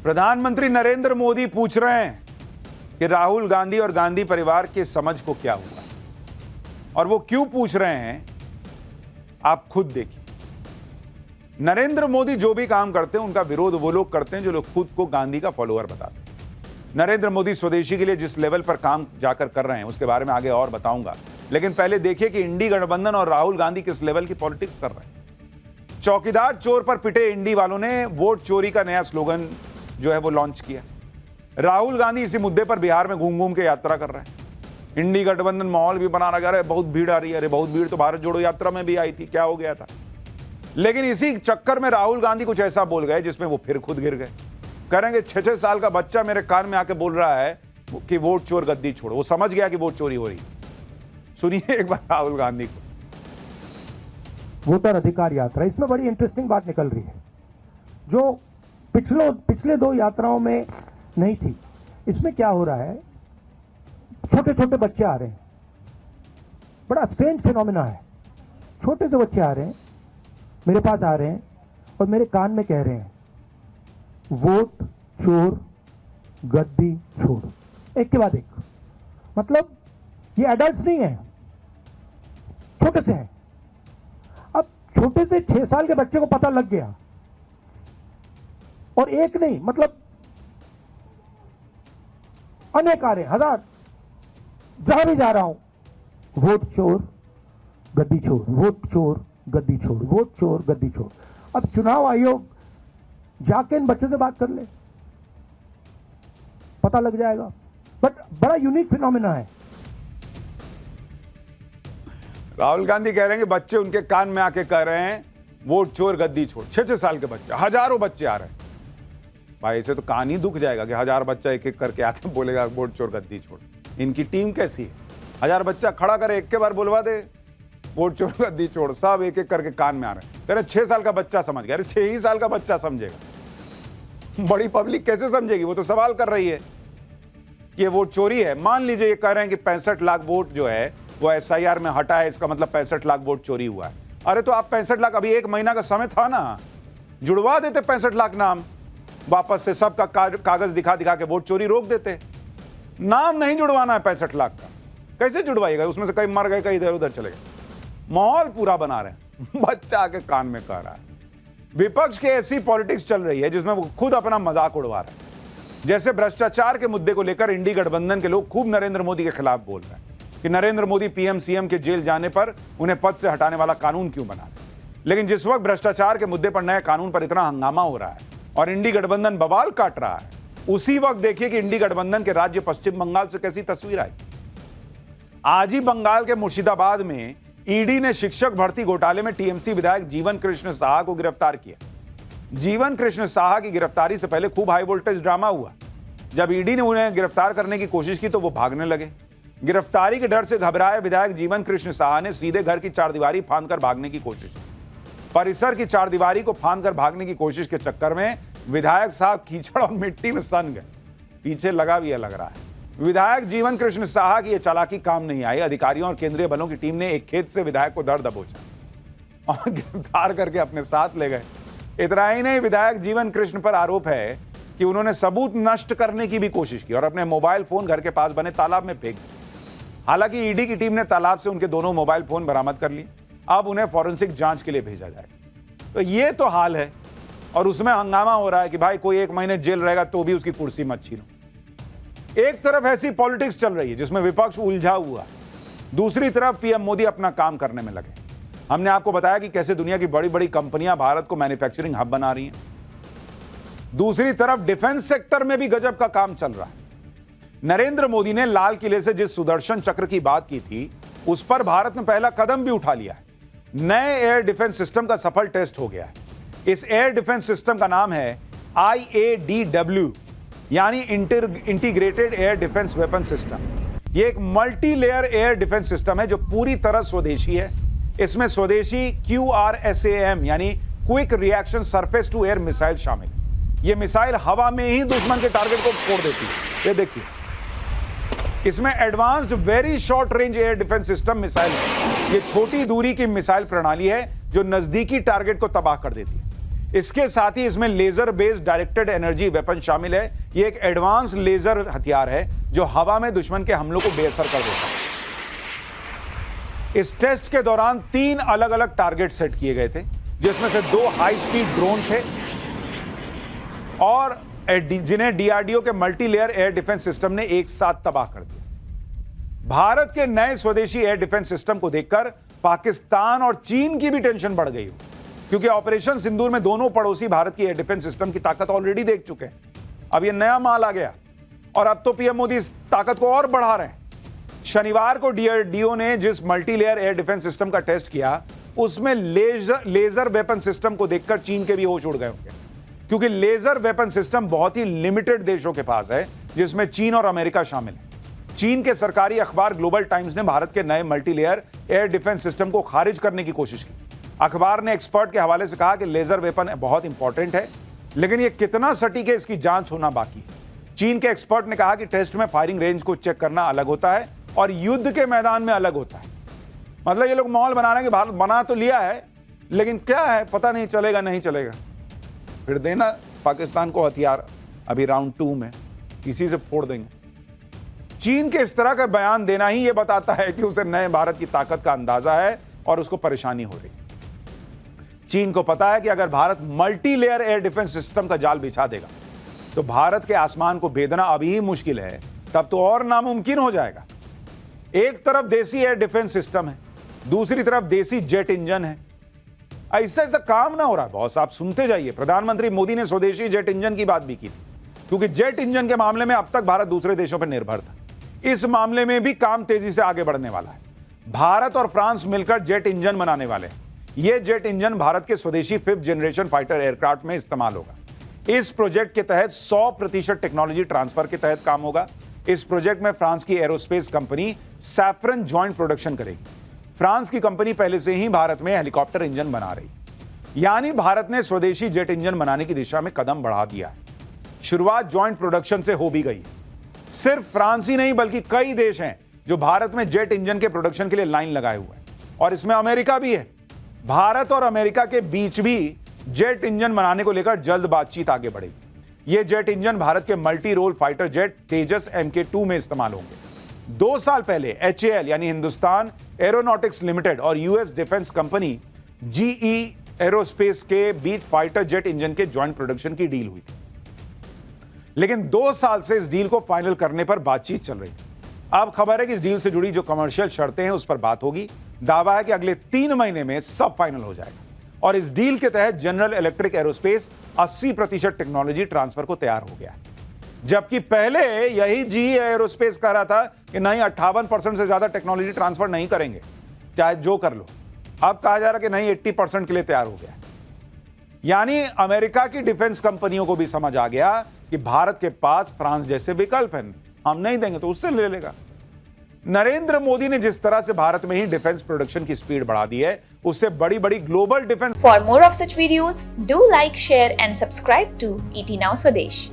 प्रधानमंत्री नरेंद्र मोदी पूछ रहे हैं कि राहुल गांधी और गांधी परिवार की समझ को क्या हुआ, और वो क्यों पूछ रहे हैं आप खुद देखिए। नरेंद्र मोदी जो भी काम करते हैं उनका विरोध वो लोग करते हैं जो लोग खुद को गांधी का फॉलोअर बताते हैं। नरेंद्र मोदी स्वदेशी के लिए जिस लेवल पर काम जाकर कर रहे हैं उसके बारे में आगे और बताऊंगा, लेकिन पहले देखिए कि इंडी गठबंधन और राहुल गांधी किस लेवल की पॉलिटिक्स कर रहे हैं। चौकीदार चोर पर पिटे इंडी वालों ने वोट चोरी का नया स्लोगन जो है वो लॉन्च किया। राहुल गांधी इसी मुद्दे पर बिहार में घूम घूम के यात्रा कर रहे हैं। इंडी गठबंधन माहौल भी बना रहा है, बहुत भीड़ आ रही है। अरे बहुत भीड़ तो भारत जोड़ो यात्रा में भी आई थी, क्या हो गया था। लेकिन इसी चक्कर में राहुल गांधी कुछ ऐसा बोल गए जिसमें वो फिर खुद गिर गए। करेंगे 6-6 साल का बच्चा मेरे कान में आके बोल रहा है कि वोट चोर गद्दी छोड़ो। वो समझ गया कि वोट चोरी हो रही। सुनिए एक बार राहुल गांधी को। वोटर अधिकार यात्रा, इसमें बड़ी इंटरेस्टिंग बात निकल रही है जो पिछले 2 यात्राओं में नहीं थी। इसमें क्या हो रहा है, छोटे छोटे बच्चे आ रहे हैं, बड़ा स्ट्रेंज फिनोमिना है। छोटे से बच्चे आ रहे हैं, मेरे पास आ रहे हैं और मेरे कान में कह रहे हैं वोट चोर गद्दी छोड़, एक के बाद एक। मतलब ये एडल्ट्स नहीं है, छोटे से हैं। अब छोटे से 6 साल के बच्चे को पता लग गया, और एक नहीं, मतलब अनेक आ रहे, हजार, जहां भी जा रहा हूं वोट चोर गद्दी छोड़, वोट चोर गद्दी छोड़, वोट चोर गद्दी छोड़। अब चुनाव आयोग जाके इन बच्चों से बात कर ले, पता लग जाएगा। बट बड़ा यूनिक फिनोमिना है। राहुल गांधी कह रहे हैं कि बच्चे उनके कान में आके कह रहे हैं वोट चोर गद्दी छोड़। 6-6 साल के बच्चे, हजारों बच्चे आ रहे हैं। भाई इसे तो कान ही दुख जाएगा कि 1000 बच्चा एक एक करके आके बोलेगा वोट चोर गद्दी छोड़। इनकी टीम कैसी है, 1000 बच्चा खड़ा करे, एक के बार बुलवा दे वोट चोर गद्दी छोड़, सब एक एक करके कान में आ रहे हैं। कह रहे 6 साल का बच्चा समझ गया। अरे 6 ही साल का बच्चा समझेगा, बड़ी पब्लिक कैसे समझेगी। वो तो सवाल कर रही है कि ये वोट चोरी है। मान लीजिए ये कह रहे हैं कि 65 लाख वोट जो है वो SIR में हटा है, इसका मतलब 65 लाख वोट चोरी हुआ है। अरे तो आप 65 लाख, अभी 1 महीना का समय था ना, जुड़वा देते 65 लाख नाम वापस से, सबका कागज दिखा दिखा के वोट चोरी रोक देते। नाम नहीं जुड़वाना है 65 लाख का, कैसे जुड़वाइएगा। उसमें से कई मर गए, कई इधर उधर चले गए। माहौल पूरा बना रहे हैं, बच्चा आके कान में कह रहा है। विपक्ष की ऐसी पॉलिटिक्स चल रही है जिसमें वो खुद अपना मजाक उड़वा रहे हैं। जैसे भ्रष्टाचार के मुद्दे को लेकर इंडी गठबंधन के लोग खूब नरेंद्र मोदी के खिलाफ बोल रहे हैं कि नरेंद्र मोदी PM CM के जेल जाने पर उन्हें पद से हटाने वाला कानून क्यों बना रहे। लेकिन जिस वक्त भ्रष्टाचार के मुद्दे पर नए कानून पर इतना हंगामा हो रहा है और इंडी गठबंधन बवाल काट रहा है, उसी वक्त देखिए कि इंडी गठबंधन के राज्य पश्चिम बंगाल से कैसी तस्वीर आई। आज ही बंगाल के मुर्शिदाबाद में ईडी ने शिक्षक भर्ती घोटाले में TMC विधायक जीवन कृष्ण साहा को गिरफ्तार किया। जीवन कृष्ण साहा की गिरफ्तारी से पहले खूब हाई वोल्टेज ड्रामा हुआ। जब ईडी ने उन्हें गिरफ्तार करने की कोशिश की तो वो भागने लगे। गिरफ्तारी के डर से घबराए विधायक जीवन कृष्ण साहा ने सीधे घर की चारदीवारी फांदकर भागने की कोशिश की। परिसर की चारदीवारी को फांदकर भागने की कोशिश के चक्कर में विधायक साहब कीचड़ और मिट्टी में सन गए। पीछे लगा भी लग रहा है। विधायक जीवन कृष्ण साहा की यह चालाकी काम नहीं आई। अधिकारियों और केंद्रीय बलों की टीम ने एक खेत से विधायक को धर दबोचा और गिरफ्तार करके अपने साथ ले गए। इतना ही नहीं, विधायक जीवन कृष्ण पर आरोप है कि उन्होंने सबूत नष्ट करने की भी कोशिश की और अपने मोबाइल फोन घर के पास बने तालाब में फेंक दिए। हालांकि ईडी की टीम ने तालाब से उनके दोनों मोबाइल फोन बरामद कर लिए। अब उन्हें फॉरेंसिक जांच के लिए भेजा जाएगा। तो ये तो हाल है, और उसमें हंगामा हो रहा है कि भाई कोई 1 महीने जेल रहेगा तो भी उसकी कुर्सी मत छीनो। एक तरफ ऐसी पॉलिटिक्स चल रही है जिसमें विपक्ष उलझा हुआ है, दूसरी तरफ PM मोदी अपना काम करने में लगे। हमने आपको बताया कि कैसे दुनिया की बड़ी बड़ी कंपनियां भारत को मैन्युफैक्चरिंग हब बना रही हैं। दूसरी तरफ डिफेंस सेक्टर में भी गजब का काम चल रहा है। नरेंद्र मोदी ने लाल किले से जिस सुदर्शन चक्र की बात की थी उस पर भारत ने पहला कदम भी उठा लिया है। नए एयर डिफेंस सिस्टम का सफल टेस्ट हो गया है। इस एयर डिफेंस सिस्टम का नाम है IADW, यानी integrated air defence weapon system. यह एक multi layer air defence system है जो पूरी तरह स्वदेशी है। इसमें स्वदेशी QRSAM यानी quick reaction surface to air missile शामिल है। यह मिसाइल हवा में ही दुश्मन के टारगेट को फोड़ देती है। ये देखिए, इसमें advanced very short range air defence system missile है। यह छोटी दूरी की मिसाइल प्रणाली है जो नजदीकी टारगेट को तबाह कर देती है। इसके साथ ही इसमें laser based directed energy weapon शामिल है। यह एक एडवांस लेजर हथियार है जो हवा में दुश्मन के हमलों को बेअसर कर देता है। इस टेस्ट के दौरान 3 अलग अलग टारगेट सेट किए गए थे, जिसमें से 2 हाई स्पीड ड्रोन थे और जिन्हें डीआरडीओ के multi layer air defence system ने एक साथ तबाह कर दिया। भारत के नए स्वदेशी एयर डिफेंस सिस्टम को देखकर पाकिस्तान और चीन की भी टेंशन बढ़ गई, क्योंकि ऑपरेशन सिंदूर में दोनों पड़ोसी भारत की एयर डिफेंस सिस्टम की ताकत ऑलरेडी देख चुके हैं। अब यह नया माल आ गया और अब तो पीएम मोदी इस ताकत को और बढ़ा रहे हैं। शनिवार को डीआरडीओ ने जिस multi layer air defence system का टेस्ट किया, उसमें लेजर वेपन सिस्टम को देखकर चीन के भी होश उड़ गए होंगे, क्योंकि लेजर वेपन सिस्टम बहुत ही लिमिटेड देशों के पास है, जिसमें चीन और अमेरिका शामिल है। चीन के सरकारी अखबार ग्लोबल टाइम्स ने भारत के नए multi layer air defence system को खारिज करने की कोशिश की। अखबार ने एक्सपर्ट के हवाले से कहा कि लेजर वेपन बहुत इंपॉर्टेंट है, लेकिन यह कितना सटीक है इसकी जांच होना बाकी है। चीन के एक्सपर्ट ने कहा कि टेस्ट में फायरिंग रेंज को चेक करना अलग होता है और युद्ध के मैदान में अलग होता है। मतलब ये लोग माहौल बना रहे हैं कि भारत बना तो लिया है, लेकिन क्या है पता नहीं चलेगा, नहीं चलेगा। फिर देना पाकिस्तान को हथियार, अभी राउंड 2 में किसी से फोड़ देंगे। चीन के इस तरह का बयान देना ही यह बताता है कि उसे नए भारत की ताकत का अंदाजा है और उसको परेशानी हो रही। चीन को पता है कि अगर Bharat multi layer air defence system का जाल बिछा देगा तो भारत के आसमान को भेदना अभी ही मुश्किल है, तब तो और नामुमकिन हो जाएगा। एक तरफ देसी एयर डिफेंस सिस्टम है, दूसरी तरफ देसी जेट इंजन है। ऐसा काम ना हो रहा बॉस, आप सुनते जाइए। प्रधानमंत्री मोदी ने स्वदेशी जेट इंजन की बात भी की, क्योंकि जेट इंजन के मामले में अब तक भारत दूसरे देशों पर निर्भर था। इस मामले में भी काम तेजी से आगे बढ़ने वाला है। भारत और फ्रांस मिलकर जेट इंजन बनाने वाले हैं। यह जेट इंजन भारत के स्वदेशी 5th जनरेशन फाइटर एयरक्राफ्ट में इस्तेमाल होगा। इस प्रोजेक्ट के तहत 100% टेक्नोलॉजी ट्रांसफर के तहत काम होगा। इस प्रोजेक्ट में फ्रांस की aerospace company saffron joint production करेगी। फ्रांस की कंपनी पहले से ही भारत में हेलीकॉप्टर इंजन बना रही, यानी भारत ने स्वदेशी जेट इंजन बनाने की दिशा में कदम बढ़ा दिया है। शुरुआत जॉइंट प्रोडक्शन से हो भी गई। सिर्फ फ्रांस ही नहीं बल्कि कई देश हैं जो भारत में जेट इंजन के प्रोडक्शन के लिए लाइन लगाए हुए हैं, और इसमें अमेरिका भी है। भारत और अमेरिका के बीच भी जेट इंजन बनाने को लेकर जल्द बातचीत आगे बढ़ेगी। यह जेट इंजन भारत के मल्टी रोल फाइटर जेट तेजस MK2 में इस्तेमाल होंगे। 2 साल पहले HAL यानी हिंदुस्तान एरोनॉटिक्स लिमिटेड और US defence company GE aerospace के बीच फाइटर जेट इंजन के ज्वाइंट प्रोडक्शन की डील हुई थी, लेकिन 2 साल से इस डील को फाइनल करने पर बातचीत चल रही थी। अब खबर है कि इस डील से जुड़ी जो कमर्शियल शर्तें हैं उस पर बात होगी। दावा है कि अगले 3 महीने में सब फाइनल हो जाएगा, और इस डील के तहत general electric aerospace 80% technology transfer को तैयार हो गया है, जबकि पहले यही GE एरोस्पेस कह रहा था कि नहीं 58% से ज्यादा टेक्नोलॉजी ट्रांसफर नहीं करेंगे, चाहे जो कर लो। अब कहा जा रहा कि नहीं 80% के लिए तैयार हो गया। यानी अमेरिका की डिफेंस कंपनियों को भी समझ आ गया कि भारत के पास फ्रांस जैसे विकल्प हैं, हम नहीं देंगे तो उससे ले लेगा। नरेंद्र मोदी ने जिस तरह से भारत में ही डिफेंस प्रोडक्शन की स्पीड बढ़ा दी है, उससे बड़ी बड़ी global defence. For more of such videos, do like, share and subscribe to ET Now Swadesh.